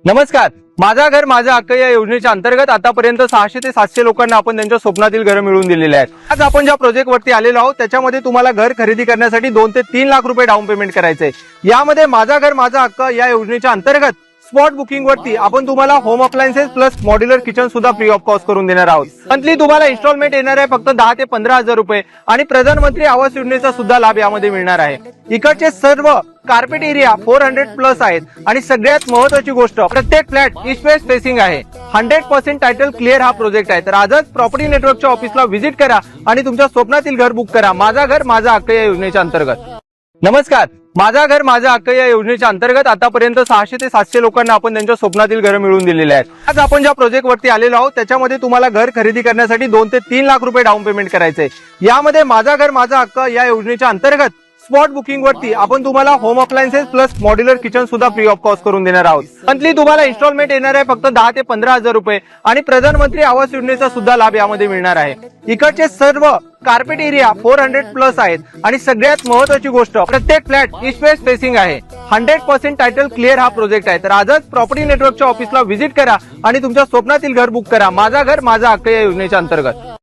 नमस्कार. माझा घर माझा हक्क या योजनेच्या अंतर्गत आतापर्यंत 600 ते 700 लोकांना आपण त्यांच्या स्वप्नातील घर मिळवून दिलेले आहेत. आज आपण ज्या प्रोजेक्ट वरती आलेलो आहोत त्याच्यामध्ये तुम्हाला घर खरेदी करण्यासाठी 2 ते 3 लाख रुपये डाऊन पेमेंट करायचे. यामध्ये माझा घर माझा हक्क या योजनेच्या अंतर्गत स्पॉट बुकिंग वरती आपण तुम्हाला home appliances plus modular kitchen सुद्धा फ्री ऑफ कॉस्ट करून देणार आहोत. मंथली तुम्हाला इन्स्टॉलमेंट येणार आहे फक्त 10 ते 15,000 रुपये आणि प्रधानमंत्री आवास योजनेचा सुद्धा लाभ यामध्ये मिळणार आहे. इकडचे सर्व कार्पेट एरिया 400 प्लस आहेत आणि सगळ्यात महत्त्वाची गोष्ट प्रत्येक फ्लॅट ईस्ट वेस्ट फेसिंग आहे. 100% टायटल क्लिअर हा प्रोजेक्ट आहे. तर आजच प्रॉपर्टी नेटवर्कच्या ऑफिसला व्हिजिट करा आणि तुमच्या स्वप्नातील घर बुक करा. माझा घर माझा हक्क या योजनेच्या अंतर्गत. नमस्कार. माझा घर माझा हक्क या योजनेच्या अंतर्गत आतापर्यंत 600 ते 700 लोकांना आपण त्यांच्या स्वप्नातील घर मिळवून दिलेले आहेत. आज आपण ज्या प्रोजेक्ट वरती आलेलो आहोत त्याच्यामध्ये तुम्हाला घर खरेदी करण्यासाठी 2 ते 3 लाख रुपये डाऊन पेमेंट करायचे. यामध्ये माझा घर माझा हक्क या योजनेच्या अंतर्गत स्पॉट बुकिंग वरती आपण तुम्हाला home appliances plus modular kitchen सुद्धा फ्री ऑफ कॉस्ट करून देणार आहोत. मंथली तुम्हाला इन्स्टॉलमेंट येणार आहे फक्त 10 ते 15,000 रुपये आणि प्रधानमंत्री आवास योजनेचा सुद्धा लाभ यामध्ये मिळणार आहे. इकडचे सर्व कार्पेट एरिया 400 प्लस आहेत आणि सगळ्यात महत्त्वाची गोष्ट प्रत्येक फ्लॅट ईस्ट वेस्ट फेसिंग आहे. 100% टायटल क्लिअर हा प्रोजेक्ट आहे. तर आजच प्रॉपर्टी नेटवर्कच्या ऑफिसला व्हिजिट करा आणि तुमच्या स्वप्नातील घर बुक करा. माझा घर माझा हक्क या योजनेच्या अंतर्गत.